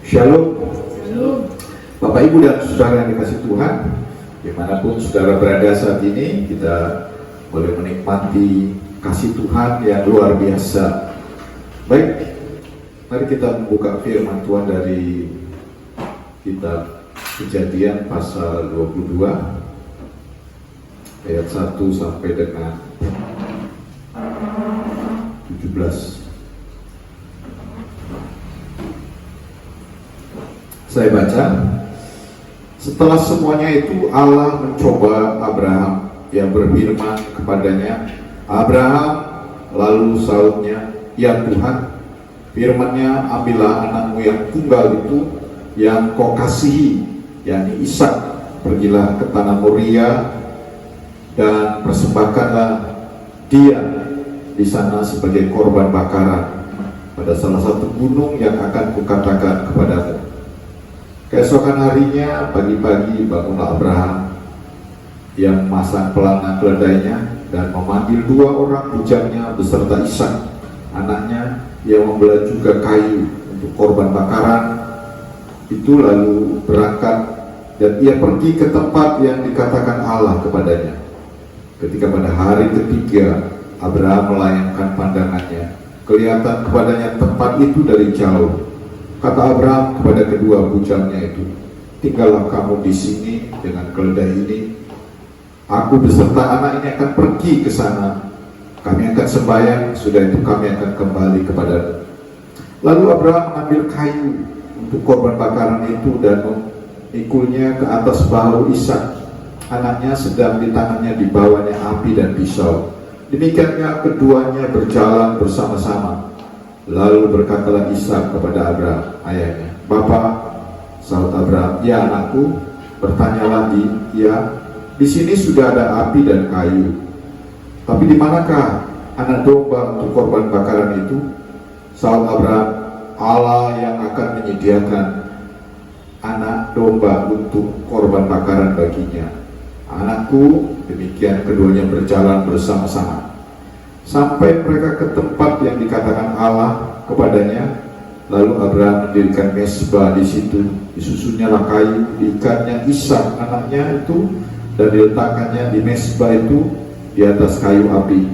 Shalom. Bapak, Ibu, dan saudara yang dikasih Tuhan, dimanapun saudara berada saat ini, kita boleh menikmati kasih Tuhan yang luar biasa. Baik, mari kita membuka firman Tuhan dari kitab Kejadian pasal 22 ayat 1 sampai dengan 17. Saya baca. Setelah semuanya itu Allah mencoba Abraham, yang berfirman kepadanya, Abraham. Lalu sahutnya, ya Tuhan. Firman-Nya, ambillah anakmu yang tunggal itu, yang kau kasihi, yakni Ishak. Pergilah ke tanah Moria dan persembahkanlah dia di sana sebagai korban bakaran pada salah satu gunung yang akan kukatakan kepadamu. Keesokan harinya pagi-pagi bangunlah Abraham, yang memasang pelana keledainya dan memanggil 2 orang bujangnya beserta Ishak anaknya, yang membelah juga kayu untuk korban bakaran itu, lalu berangkat dan ia pergi ke tempat yang dikatakan Allah kepadanya. Ketika pada hari ketiga Abraham melayangkan pandangannya, kelihatan kepadanya tempat itu dari jauh. Kata Abraham kepada kedua bujangnya itu, tinggallah kamu di sini dengan keledai ini. Aku beserta anak ini akan pergi ke sana. Kami akan sembahyang, sudah itu kami akan kembali kepadamu. Lalu Abraham mengambil kayu untuk korban bakaran itu dan memikulnya ke atas bahu Ishak anaknya, sedang di tangannya dibawanya api dan pisau. Demikiannya keduanya berjalan bersama-sama. Lalu berkatalah Ishak kepada Abraham ayahnya, Bapa. Sahut Abraham, ya anakku. Bertanyalah dia, di sini sudah ada api dan kayu, tapi di manakah anak domba untuk korban bakaran itu? Sahut Abraham, Allah yang akan menyediakan anak domba untuk korban bakaran baginya. Anakku. Demikian keduanya berjalan bersama-sama sampai mereka ke tempat yang dikatakan Allah kepadanya. Lalu Abraham mendirikan mezbah di situ, disusunnya kayu, diikatnya Ishak anaknya itu, dan diletakkannya di mezbah itu di atas kayu api.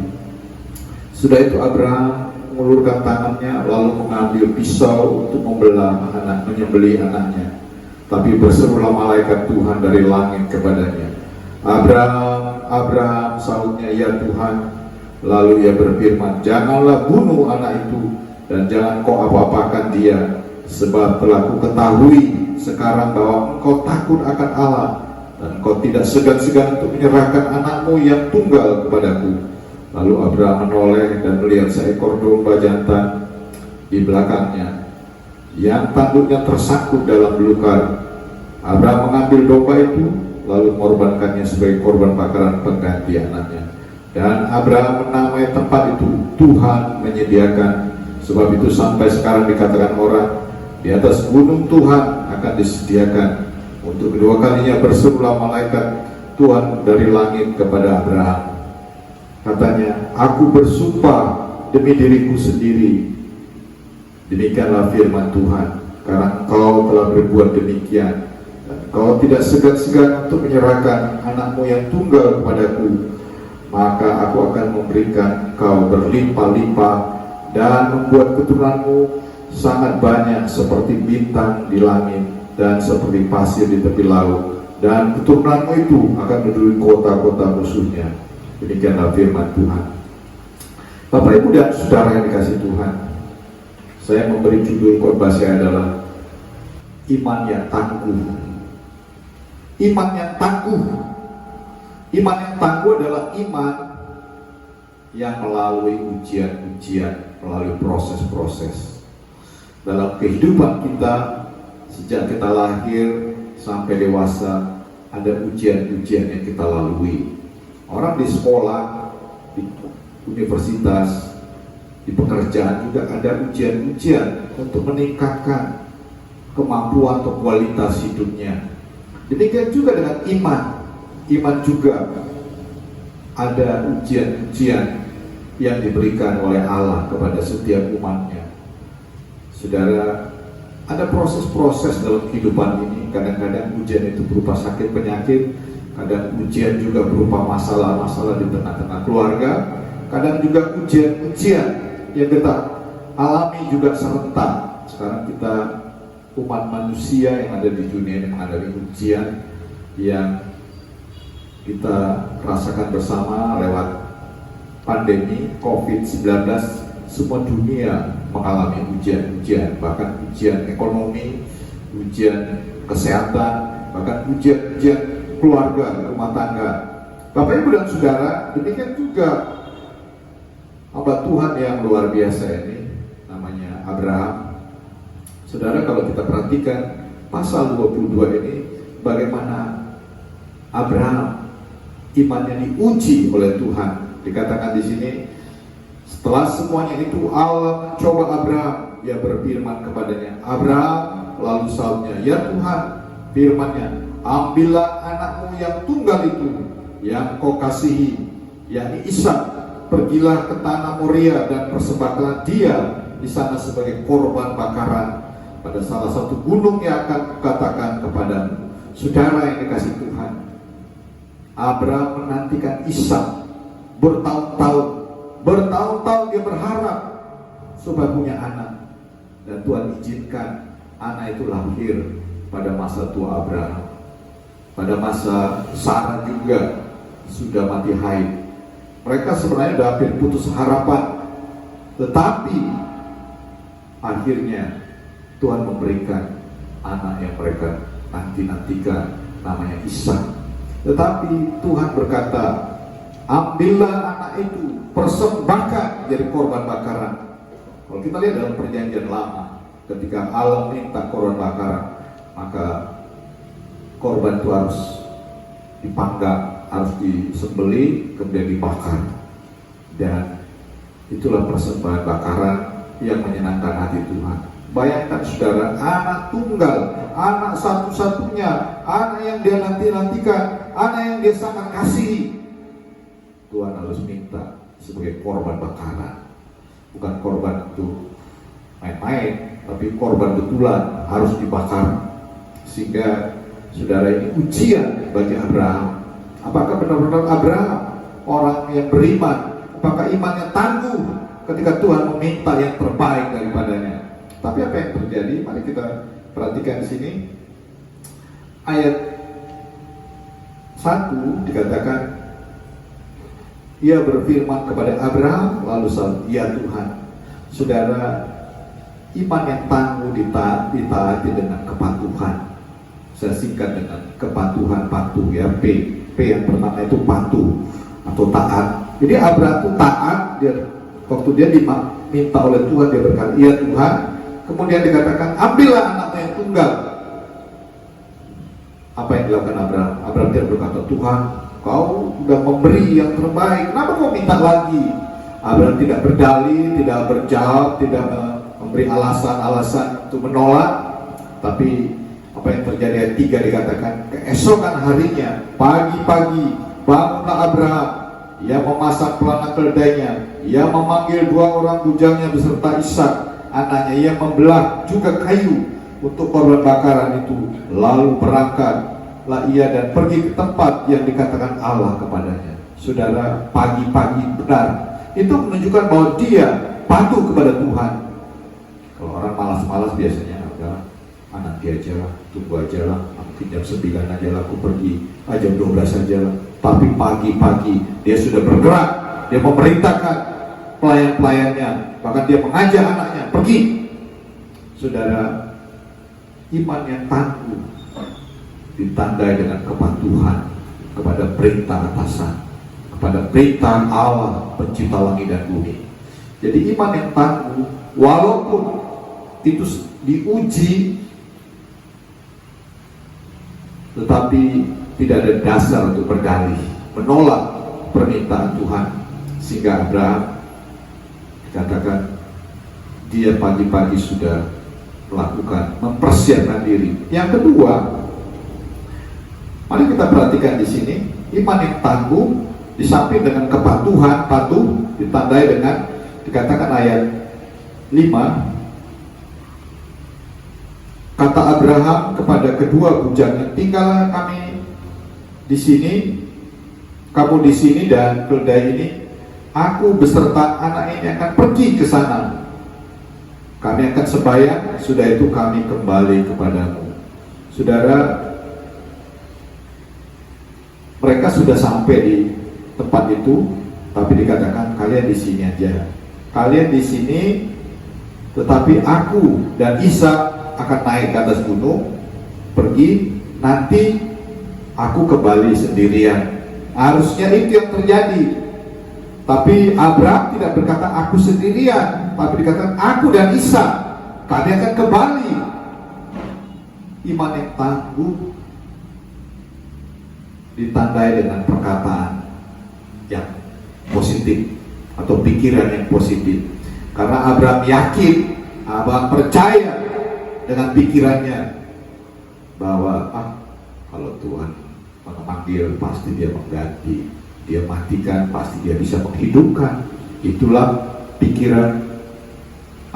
Sudah itu Abraham mengulurkan tangannya, lalu mengambil pisau untuk menyembelih anaknya. Tapi berserulah malaikat Tuhan dari langit kepadanya, Abraham, Abraham. Sahutnya, ya Tuhan. Lalu ia berfirman, janganlah bunuh anak itu, dan jangan kau apa-apakan dia, sebab telah ku ketahui sekarang bahwa engkau takut akan Allah, dan engkau tidak segan-segan untuk menyerahkan anakmu yang tunggal kepadaku. Lalu Abraham menoleh dan melihat seekor domba jantan di belakangnya, yang tanduknya tersangkut dalam belukar. Abraham mengambil domba itu, lalu mengorbankannya sebagai korban bakaran pengganti anaknya. Dan Abraham menamai tempat itu Tuhan menyediakan. Sebab itu sampai sekarang dikatakan orang, di atas gunung Tuhan akan disediakan. Untuk kedua kalinya berserulah malaikat Tuhan dari langit kepada Abraham. Katanya, aku bersumpah demi diriku sendiri, demikianlah firman Tuhan, karena engkau telah berbuat demikian, dan kau tidak segan-segan untuk menyerahkan anakmu yang tunggal kepadaku, maka aku akan memberikan kau berlimpah-limpah dan membuat keturunanmu sangat banyak seperti bintang di langit dan seperti pasir di tepi laut, dan keturunanmu itu akan menduduki kota-kota musuhnya. Demikianlah firman Tuhan. Bapak, Ibu, dan saudara yang dikasih Tuhan, saya memberi judul khotbah saya adalah iman yang tangguh. Iman yang tangguh. Iman yang tangguh adalah iman yang melalui ujian-ujian, melalui proses-proses. Dalam kehidupan kita, sejak kita lahir sampai dewasa, ada ujian-ujian yang kita lalui. Orang di sekolah, di universitas, di pekerjaan juga ada ujian-ujian untuk meningkatkan kemampuan atau kualitas hidupnya. Demikian juga dengan iman. Iman juga ada ujian-ujian yang diberikan oleh Allah kepada setiap umatnya. Saudara, ada proses-proses dalam kehidupan ini. Kadang-kadang ujian itu berupa sakit penyakit, kadang ujian juga berupa masalah-masalah di tengah-tengah keluarga, kadang juga ujian-ujian yang kita alami juga serentak. Sekarang kita umat manusia yang ada di dunia ini menghadapi ujian yang kita rasakan bersama lewat pandemi COVID-19. Semua dunia mengalami ujian-ujian, bahkan ujian ekonomi, ujian kesehatan, bahkan ujian-ujian keluarga, rumah tangga. Bapak Ibu dan Saudara, demikian juga hamba Tuhan yang luar biasa ini, namanya Abraham. Saudara, kalau kita perhatikan pasal 22 ini, bagaimana Abraham imannya diuji oleh Tuhan. Dikatakan di sini, setelah semuanya itu Allah mencoba Abraham, Ia berfirman kepadanya, Abraham, lalu sahutnya, ya Tuhan, firman-Nya, ambillah anakmu yang tunggal itu, yang kau kasihi, yakni Ishak, pergilah ke tanah Moria dan persembahkanlah dia di sana sebagai korban bakaran pada salah satu gunung yang akan kukatakan kepadamu. Saudara yang dikasih Tuhan, Abraham menantikan Ishak bertahun-tahun dia berharap supaya punya anak, dan Tuhan izinkan anak itu lahir pada masa tua Abraham. Pada masa Sarah juga sudah mati haid. Mereka sebenarnya sudah hampir putus harapan, tetapi akhirnya Tuhan memberikan anak yang mereka nantikan, namanya Ishak. Tetapi Tuhan berkata, ambillah anak itu, persembahkan jadi korban bakaran. Kalau kita lihat dalam perjanjian lama, ketika Allah minta korban bakaran, maka korban itu harus dipanggang, harus disembelih, kemudian dibakar. Dan itulah persembahan bakaran yang menyenangkan hati Tuhan. Bayangkan saudara, anak tunggal, anak satu-satunya, anak yang dia nantikan, anak yang dia sangat kasihi, Tuhan harus minta sebagai korban bakaran. Bukan korban itu main-main, tapi korban betulan, harus dibakar. Sehingga saudara, ini ujian bagi Abraham. Apakah benar-benar Abraham orang yang beriman? Apakah imannya tangguh ketika Tuhan meminta yang terbaik daripadanya? Tapi apa yang terjadi? Mari kita perhatikan di sini. Ayat 1 dikatakan, Ia berfirman kepada Abraham, lalu sahut, ya Tuhan. Saudara, iman yang tangguh ditaati dengan kepatuhan. Saya singkat dengan kepatuhan, patuh ya, P yang pertama itu patuh atau taat. Jadi Abraham itu taat, waktu dia diminta oleh Tuhan, dia berkata, iya Tuhan. Kemudian dikatakan, ambillah anakmu yang tunggal. Apa yang dilakukan Abraham? Abraham tidak berkata, Tuhan, kau sudah memberi yang terbaik, kenapa kau minta lagi? Abraham tidak berdalih, tidak berjawab, tidak memberi alasan-alasan untuk menolak. Tapi apa yang terjadi? Ayat 3 dikatakan, keesokan harinya, pagi-pagi, bangunlah Abraham. Ia memasang pelana keledainya, ia memanggil 2 orang bujangnya beserta Ishak anaknya, ia membelah juga kayu untuk korban bakaran itu, lalu berangkatlah ia dan pergi ke tempat yang dikatakan Allah kepadanya. Saudara, pagi-pagi benar, itu menunjukkan bahwa dia patuh kepada Tuhan. Kalau orang malas-malas biasanya, nanti aja lah, tunggu aja lah, mungkin jam 9 aja lah aku pergi, jam 12 aja lah. Tapi pagi-pagi dia sudah bergerak, dia memerintahkan pelayan-pelayannya, bahkan dia mengajak anaknya pergi. Saudara, iman yang tangguh ditandai dengan kepatuhan kepada perintah atasan, kepada perintah Allah pencipta langit dan bumi. Jadi iman yang tangguh, walaupun itu diuji, tetapi tidak ada dasar untuk berdalih, menolak permintaan Tuhan. Sehingga Abraham dikatakan dia pagi-pagi sudah melakukan, mempersiapkan diri. Yang kedua, mari kita perhatikan di sini, iman yang tangguh di samping dengan kepatuhan, patuh ditandai dengan, dikatakan ayat 5, Kata Abraham kepada kedua bujangnya, tinggallah kami di sini, kamu di sini dan keledai ini, aku beserta anak ini akan pergi ke sana. Kami akan sembahyang, sudah itu kami kembali kepadamu. Saudara, mereka sudah sampai di tempat itu, tapi dikatakan kalian di sini aja. Kalian di sini, tetapi aku dan Ishak akan naik ke atas gunung, pergi, nanti aku kembali sendirian. Harusnya itu yang terjadi. Tapi Abraham tidak berkata aku sendirian, tapi dikatakan aku dan Ishak, kami akan kembali. Iman yang tangguh ditandai dengan perkataan yang positif atau pikiran yang positif. Karena Abraham yakin, Abraham percaya dengan pikirannya bahwa kalau Tuhan memanggil pasti dia mengganti, dia matikan pasti dia bisa menghidupkan. Itulah pikiran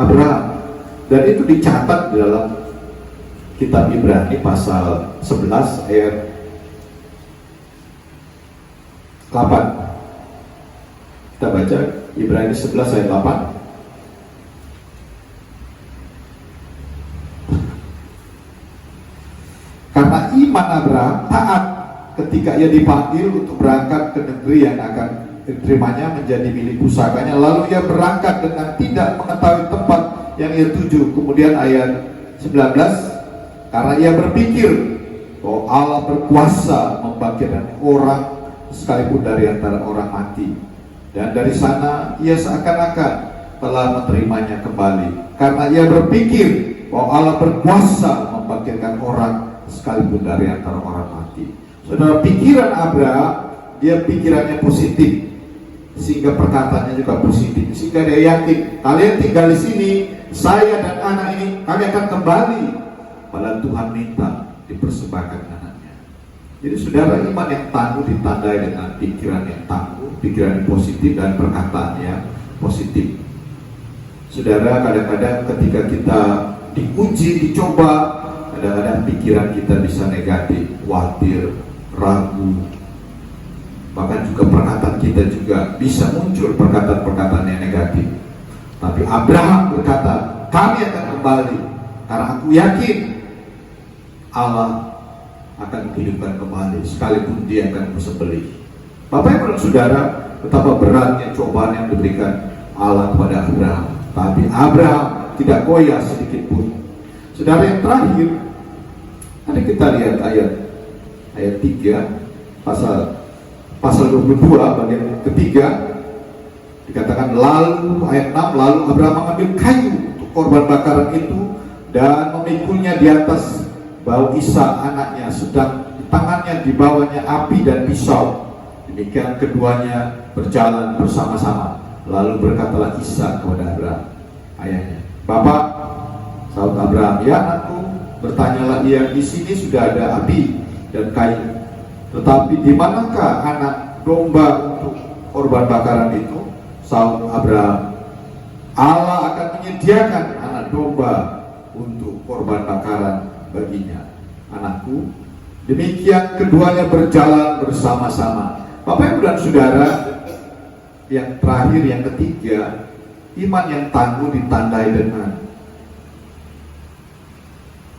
Abraham, dan itu dicatat di dalam kitab Ibrani pasal 11 ayat 8. Kita baca Ibrani 11 ayat 8. Karena iman Abraham taat ketika ia dipanggil untuk berangkat ke negeri yang akan diterimanya menjadi milik pusakanya, lalu ia berangkat dengan tidak mengetahui tempat yang ia tuju. Kemudian ayat 19, karena ia berpikir bahwa Allah berkuasa membangkitkan orang sekalipun dari antara orang mati, dan dari sana ia seakan-akan telah menerimanya kembali, karena ia berpikir bahwa Allah berkuasa membangkitkan orang sekalipun dari antara orang mati. Saudara, pikiran Abraham, dia pikirannya positif, sehingga perkataannya juga positif, sehingga dia yakin kalian tinggal di sini, saya dan anak ini kami akan kembali. Padahal Tuhan minta dipersembahkan anaknya. Jadi saudara, iman yang tangguh ditandai dengan pikiran yang tangguh, pikiran yang positif dan perkataan yang positif. Saudara, kadang-kadang ketika kita diuji, dicoba, kadang-kadang pikiran kita bisa negatif, khawatir, ragu, bahkan juga perkataan kita juga bisa muncul perkataan-perkataan yang negatif. Tapi Abraham berkata, kami akan kembali karena aku yakin Allah akan menghidupkan kembali sekalipun dia akan bersembelih. Bapak Ibu dan Saudara, betapa beratnya cobaan yang diberikan Allah kepada Abraham, tapi Abraham tidak goyah sedikit pun. Saudara, yang terakhir, mari kita lihat ayat 3 pasal 22 bagian ketiga, dikatakan lalu ayat 6, lalu Abraham mengambil kayu untuk korban bakaran itu dan memikulnya di atas bahu Ishak anaknya, sedang di tangannya dibawanya api dan pisau. Demikian keduanya berjalan bersama-sama. Lalu berkatalah Ishak kepada Abraham ayahnya, Bapak. Saud Abraham, ya anakku. Bertanyalah ia, di sini sudah ada api dan kayu, tetapi di manakah anak domba untuk korban bakaran itu? Saud Abraham, Allah akan menyediakan anak domba untuk korban bakaran baginya, anakku. Demikian keduanya berjalan bersama-sama. Bapak Ibu dan Saudara, yang terakhir, yang ketiga, iman yang tangguh ditandai dengan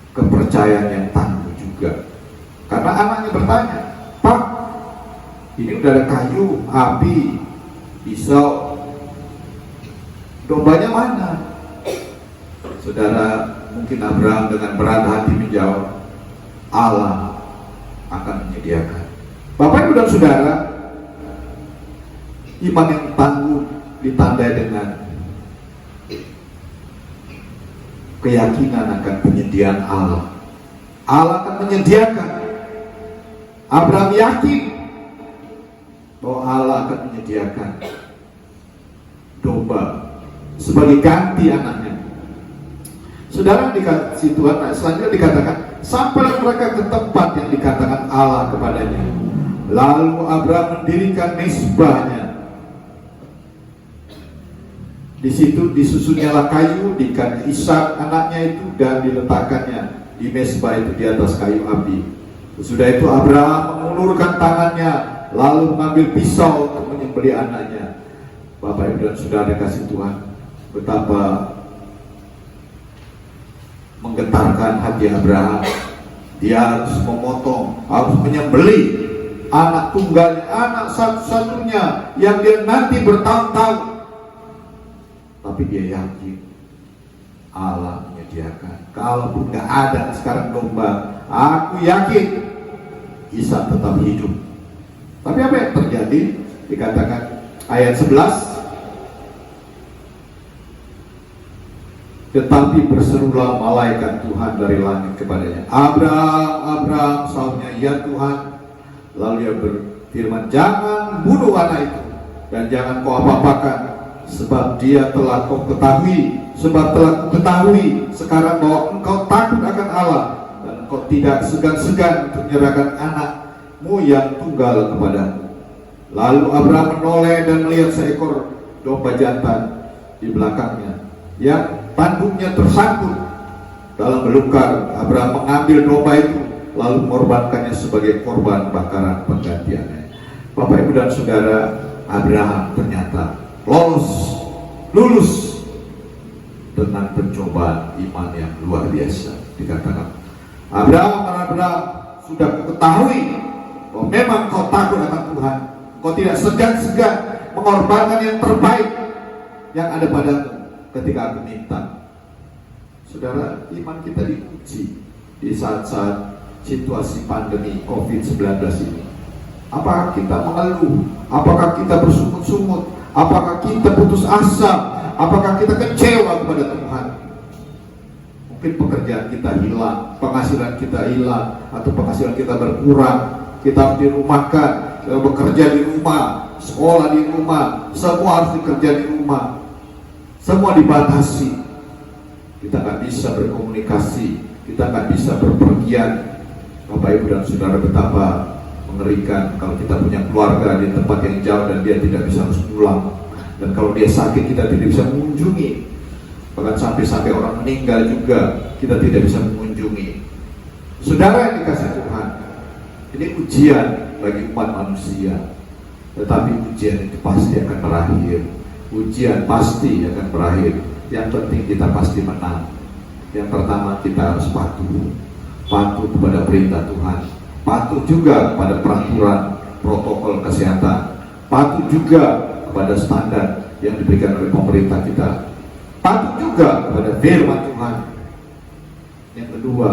kepercayaan yang tangguh juga. Karena anaknya bertanya, Pak, ini udah ada kayu, api, pisau, dombanya mana? Saudara, mungkin Abraham dengan berat hati menjawab, Allah akan menyediakan. Bapak Ibu dan Saudara, iman yang tangguh ditandai dengan keyakinan akan penyediaan Allah. Allah akan menyediakan. Abraham yakin bahwa Allah akan menyediakan domba sebagai ganti anaknya. Saudara, dikasih Tuhan, selanjutnya dikatakan sampai mereka ke tempat yang dikatakan Allah kepadanya. Lalu Abraham mendirikan mezbahnya. Di situ disusunnya kayu, diikat Ishak anaknya itu dan diletakkannya di mezbah itu di atas kayu api. Sudah itu Abraham mengulurkan tangannya lalu mengambil pisau untuk menyembelih anaknya. Bapak Ibu dan Saudara kasih Tuhan, betapa menggetarkan hati Abraham. Dia harus memotong, harus menyembelih anak tunggalnya, anak satu-satunya yang dia nanti bertahun-tahun. Tapi dia yakin Allah menyediakan. Kalaupun gak ada sekarang domba, aku yakin Ishak tetap hidup. Tapi apa yang terjadi? Dikatakan ayat 11, tetapi berserulah malaikat Tuhan dari langit kepadanya, Abraham, Abraham, sahutnya, ya Tuhan. Lalu ia berfirman, jangan bunuh anak itu, dan jangan kau apa-apakan, sebab dia telah kau ketahui, sekarang bahwa engkau takut akan Allah, dan engkau tidak segan-segan untuk menyerahkan anakmu yang tunggal kepadamu. Lalu Abraham menoleh dan melihat seekor domba jantan di belakangnya, yang tanduknya tersangkut dalam belukar. Abraham mengambil domba itu lalu mengorbankannya sebagai korban bakaran penggantiannya. Bapak Ibu dan Saudara, Abraham ternyata lulus dengan pencobaan iman yang luar biasa. Dikatakan, Abraham sudah ketahui bahwa memang kau takut akan Tuhan, kau tidak segan-segan mengorbankan yang terbaik yang ada padamu ketika aku minta. Saudara, iman kita diuji di saat-saat situasi pandemi COVID-19 ini. Apakah kita mengeluh? Apakah kita bersungut-sungut? Apakah kita putus asa? Apakah kita kecewa kepada Tuhan? Mungkin pekerjaan kita hilang, penghasilan kita hilang, atau penghasilan kita berkurang. Kita harus dirumahkan, kita bekerja di rumah, sekolah di rumah, semua harus bekerja di rumah. Semua dibatasi. Kita nggak bisa berkomunikasi, kita nggak bisa berpergian. Bapak Ibu dan Saudara, betapa mengerikan kalau kita punya keluarga di tempat yang jauh dan dia tidak bisa harus pulang. Dan kalau dia sakit, kita tidak bisa mengunjungi. Bahkan sampai orang meninggal juga kita tidak bisa mengunjungi. Saudara yang dikasih Tuhan, ini ujian bagi umat manusia. Tetapi ujian itu pasti akan berakhir. Ujian pasti akan berakhir. Yang penting kita pasti menang. Yang pertama, kita harus patuh kepada perintah Tuhan, patuh juga kepada peraturan protokol kesehatan, patuh juga kepada standar yang diberikan oleh pemerintah kita, patuh juga kepada firman Tuhan. Yang kedua,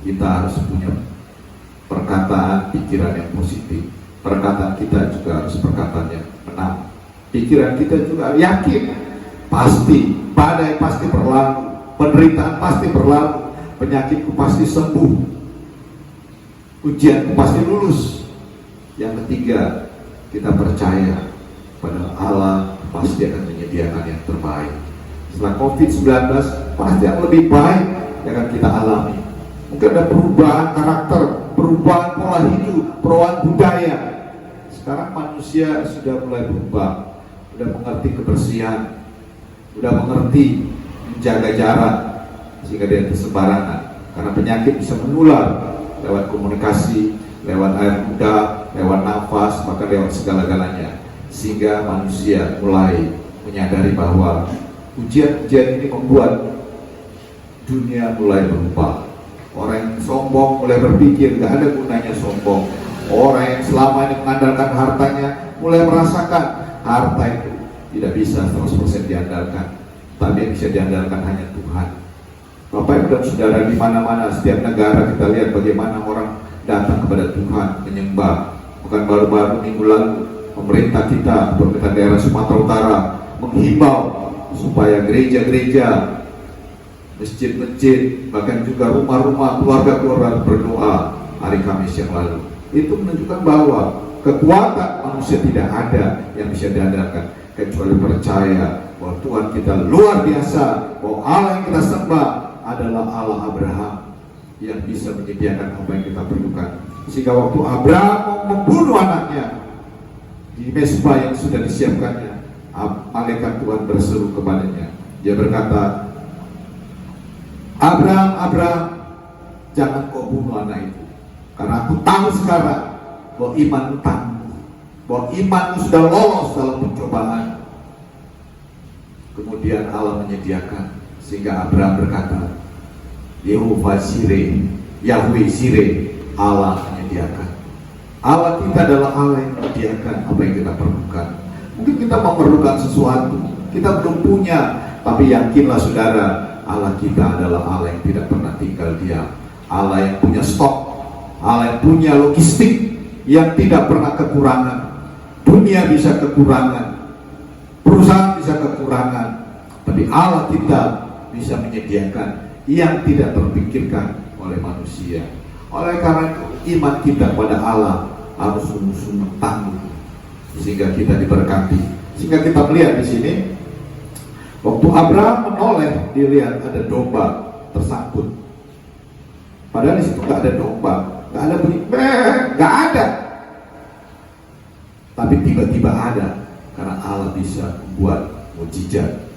kita harus punya perkataan pikiran yang positif. Perkataan kita juga harus perkataan yang menang. Pikiran kita juga yakin pasti badai pasti berlalu, penderitaan pasti berlalu, penyakitku pasti sembuh, ujianku pasti lulus. Yang ketiga, kita percaya pada Allah pasti akan menyediakan yang terbaik. Setelah COVID-19 pasti yang lebih baik yang akan kita alami. Mungkin ada perubahan karakter, perubahan pola hidup, perubahan budaya. Sekarang manusia sudah mulai berubah, sudah mengerti kebersihan, sudah mengerti menjaga jarak sehingga dia bersebarangan. Karena penyakit bisa menular lewat komunikasi, lewat air muda, lewat nafas, bahkan lewat segala-galanya. Sehingga manusia mulai menyadari bahwa ujian-ujian ini membuat dunia mulai berubah. Orang yang sombong mulai berpikir gak ada gunanya sombong. Orang yang selama ini mengandalkan hartanya mulai merasakan harta itu tidak bisa 100% diandalkan, tapi yang bisa diandalkan hanya Tuhan. Bapak Ibu dan Saudara, di mana-mana setiap negara kita lihat bagaimana orang datang kepada Tuhan menyembah. Bukan baru-baru minggu lalu pemerintah kita, pemerintah daerah Sumatera Utara menghimbau supaya gereja-gereja, masjid-masjid, bahkan juga rumah-rumah keluarga-keluarga berdoa hari Kamis yang lalu. Itu menunjukkan bahwa kekuatan manusia tidak ada yang bisa diandalkan kecuali percaya bahwa Tuhan kita luar biasa, bahwa Allah yang kita sembah adalah Allah Abraham yang bisa menyediakan apa yang kita perlukan. Sehingga waktu Abraham mau membunuh anaknya di mezbah yang sudah disiapkannya, malaikat Tuhan berseru kepadanya. Dia berkata, Abraham, Abraham, jangan kau bunuh anak itu, karena aku tahu sekarang bahwa imanmu tangguh, bahwa imanmu sudah lolos dalam pencobaan. Kemudian Allah menyediakan, sehingga Abraham berkata, Yehova Sire, Yahweh Sire, Allah menyediakan. Allah kita adalah Allah yang menyediakan apa yang kita perlukan. Mungkin kita memerlukan sesuatu, kita belum punya, tapi yakinlah saudara, Allah kita adalah Allah yang tidak pernah tinggal diam. Allah yang punya stok, Allah yang punya logistik, yang tidak pernah kekurangan. Dunia bisa kekurangan, perusahaan bisa kekurangan, tapi Allah kita bisa menyediakan yang tidak terpikirkan oleh manusia. Oleh karena itu, iman kita pada Allah harus sungguh-sungguh tangguh, sehingga kita diberkati. Sehingga kita melihat di sini, waktu Abraham menoleh, dilihat ada domba tersangkut. Padahal di situ nggak ada domba, nggak ada bunyi, nggak ada. Tapi tiba-tiba ada, karena Allah bisa membuat mukjizat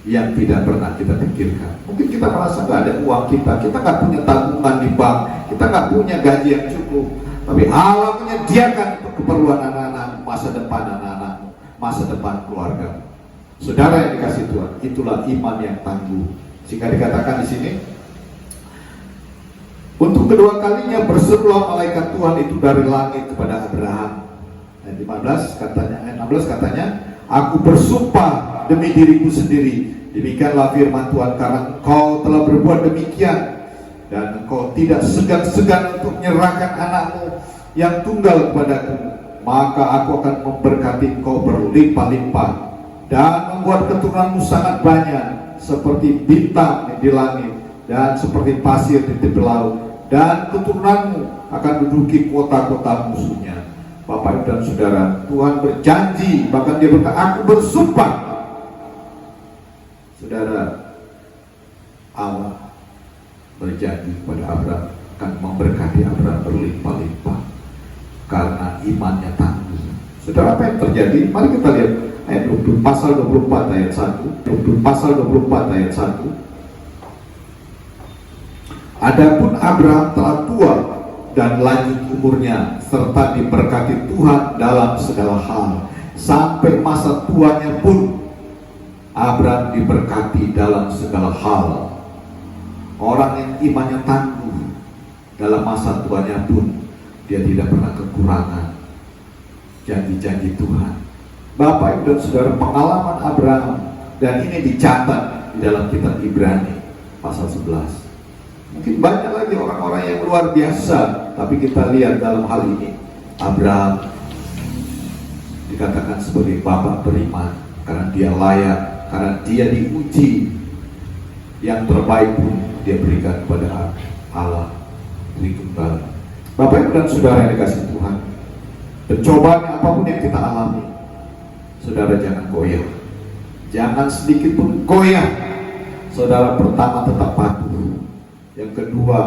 yang tidak pernah kita pikirkan. Mungkin kita merasa nggak ada uang kita nggak punya tabungan di bank, kita nggak punya gaji yang cukup, tapi Allah menyediakan keperluan anak-anak, masa depan anak-anakmu, masa depan keluarga. Saudara yang dikasih Tuhan, itulah iman yang tangguh. Sehingga dikatakan di sini, untuk kedua kalinya berserulah malaikat Tuhan itu dari langit kepada Abraham. Ayat 15 katanya, ayat 16 katanya, aku bersumpah demi diriku sendiri, demikianlah firman Tuhan, karena engkau telah berbuat demikian dan engkau tidak segan-segan untuk menyerahkan anakmu yang tunggal kepadaku, maka aku akan memberkati engkau berlimpah-limpah dan membuat keturunanmu sangat banyak seperti bintang di langit dan seperti pasir di tepi laut, dan keturunanmu akan menduduki kota-kota musuhnya. Bapak Ibu dan Saudara, Tuhan berjanji, bahkan Dia berkata, aku bersumpah. Saudara, Allah berjanji kepada Abraham akan memberkati Abraham berlimpah-limpah karena imannya tangguh. Saudara, apa yang terjadi? Mari kita lihat ayat 20, pasal 24 ayat 1. 20, pasal 24 ayat 1. Adapun Abraham telah tua dan lanjut umurnya, serta diberkati Tuhan dalam segala hal. Sampai masa tuanya pun Abraham diberkati dalam segala hal. Orang yang imannya tangguh, dalam masa tuanya pun dia tidak pernah kekurangan janji-janji Tuhan. Bapak Ibu dan Saudara, pengalaman Abraham, dan ini dicatat di dalam kitab Ibrani pasal 11. Mungkin banyak lagi orang-orang yang luar biasa, tapi kita lihat dalam hal ini Abraham dikatakan sebagai bapak beriman karena dia layak, karena dia diuji. Yang terbaik pun dia berikan kepada Allah Tritunggal. Bapak Ibu dan Saudara yang dikasih Tuhan, pencobaan apapun yang kita alami, saudara jangan goyah, jangan sedikit pun goyah. Saudara, pertama tetap patuh. Yang kedua,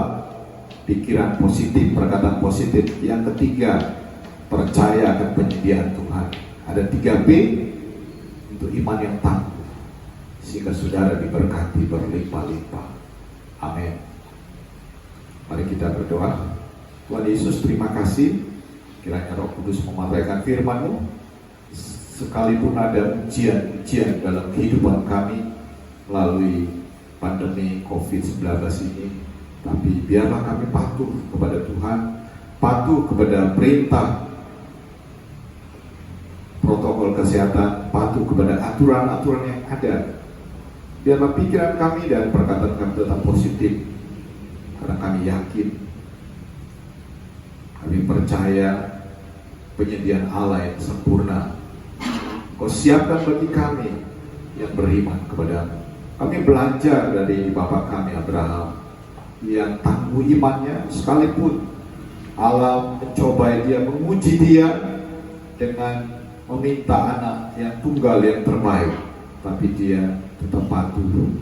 pikiran positif, perkataan positif. Yang ketiga, percaya akan penyediaan Tuhan. Ada 3B untuk iman yang tangguh, sehingga saudara diberkati berlimpah-limpah. Amin. Mari kita berdoa. Tuhan Yesus, terima kasih, kiranya Roh Kudus mematahkan firman-Mu. Sekalipun ada ujian-ujian dalam kehidupan kami melalui pandemi COVID-19 ini, tapi biarlah kami patuh kepada Tuhan, patuh kepada perintah protokol kesehatan, patuh kepada aturan-aturan yang ada. Biarlah pikiran kami dan perkataan kami tetap positif, karena kami yakin, kami percaya penyediaan Allah yang sempurna Kau siapkan bagi kami yang beriman kepadamu. Kami belajar dari Bapak kami Abraham yang tangguh imannya, sekalipun Allah mencobai dia, menguji dia dengan meminta anak yang tunggal yang terbaik, tapi dia tetap patuh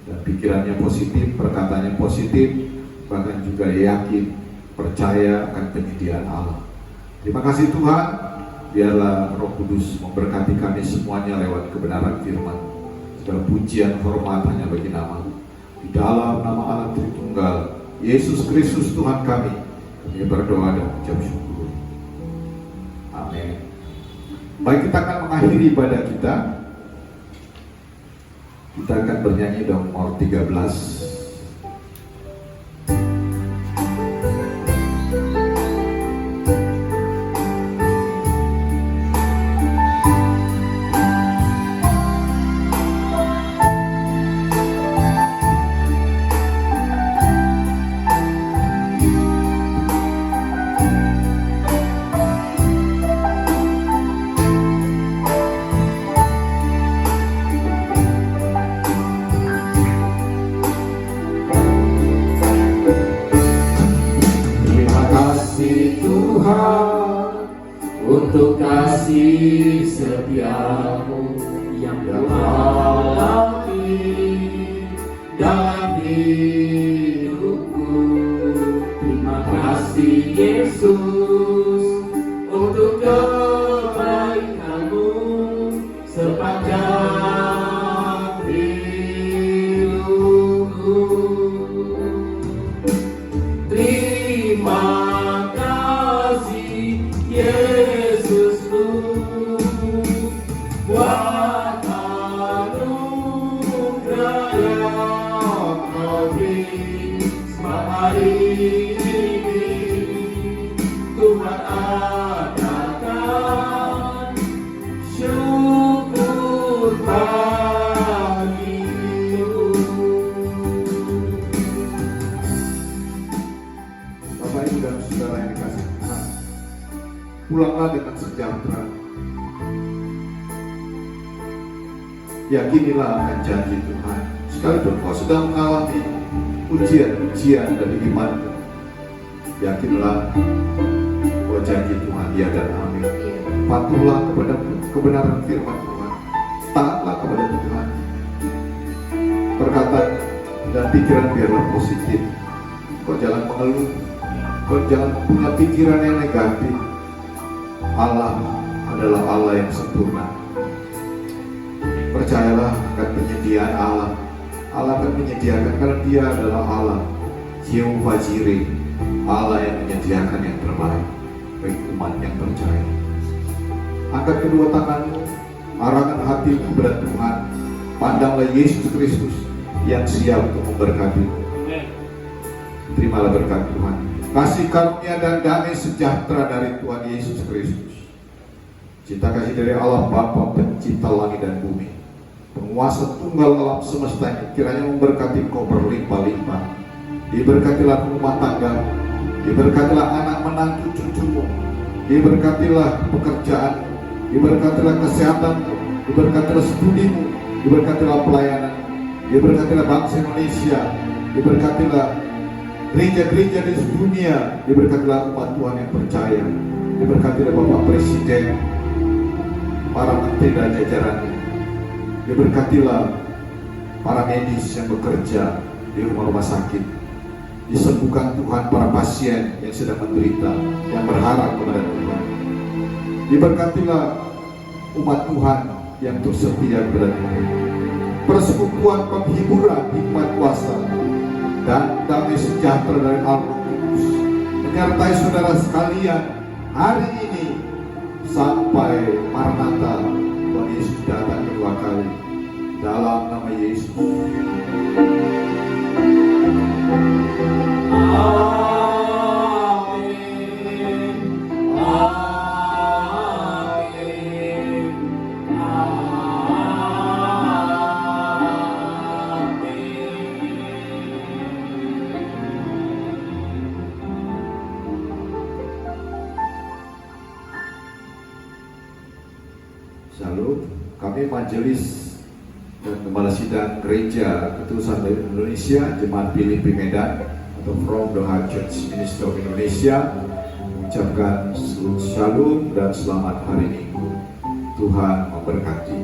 dan pikirannya positif, perkataannya positif, bahkan juga yakin, percaya akan penyediaan Allah. Terima kasih Tuhan, biarlah Roh Kudus memberkati kami semuanya lewat kebenaran firman. Segala pujian hormat hanya bagi nama-Mu. Di dalam nama Allah Tritunggal, Yesus Kristus Tuhan kami berdoa dan ucap syukur. Amin. Baik, kita akan mengakhiri ibadah kita. Kita akan bernyanyi nomor 13. Untuk kasih setiamu yang alami dalam hidupku. Terima kasih Yesus untuk kebaikanmu sepanjang hidupku. Terima kasih Yesusku buat anugerah yang Kau beri selama ini. Tuhan adakan syukur bagimu. Bapak Ibu dan Saudara yang dikasihi Tuhan, pulanglah dengan sejahtera. Yakinilah akan janji Tuhan. Sekalipun kau sedang mengalami ujian-ujian dari iman, yakinlah bahwa janji Tuhan ya dan amin. Patuhlah kepada kebenaran firman Tuhan, taatlah kepada Tuhan. Perkataan dan pikiran biarlah positif. Kau jangan mengeluh, kau jangan punya pikiran yang negatif. Allah adalah Allah yang sempurna. Percayalah akan penyediaan Allah. Allah akan menyediakan karena Dia adalah Allah Jehovah Jireh, Allah yang menyediakan yang terbaik bagi umat yang percaya. Angkat kedua tanganmu, arahkan hatimu kepada Tuhan. Pandanglah Yesus Kristus yang siap untuk memberkati. Terimalah berkat Tuhan. Kasih karunia dan damai sejahtera dari Tuhan Yesus Kristus, cinta kasih dari Allah Bapa pencipta langit dan bumi, penguasa tunggal alam semesta ini, kiranya memberkati kau berlimpah-limpah. Diberkatilah rumah tangga, diberkatilah anak menantu cucumu, diberkatilah pekerjaan, diberkatilah kesehatan, diberkatilah studimu, diberkatilah pelayanan, diberkatilah bangsa Indonesia, diberkatilah gereja-gereja di dunia, diberkatilah umat Tuhan yang percaya, diberkatilah Bapak Presiden, para menteri dan jajarannya, diberkatilah para medis yang bekerja di rumah-rumah sakit, disembuhkan Tuhan para pasien yang sedang menderita, yang berharap kepada Tuhan, diberkatilah umat Tuhan yang tersetia kepada Tuhan, persekutuan penghiburan hikmat kuasa dan damai sejahtera dari Allah Kudus menyertai saudara sekalian hari ini sampai Maranatha, Tuhan Yesus datang kedua kali. Dalam nama Yesus. Shalom, kami majelis dan kepala sidang gereja Ketulusan Indonesia Jemaat Filipi Medan atau From the Heart Church Ministry of Indonesia mengucapkan shalom dan selamat hari Minggu. Tuhan memberkati.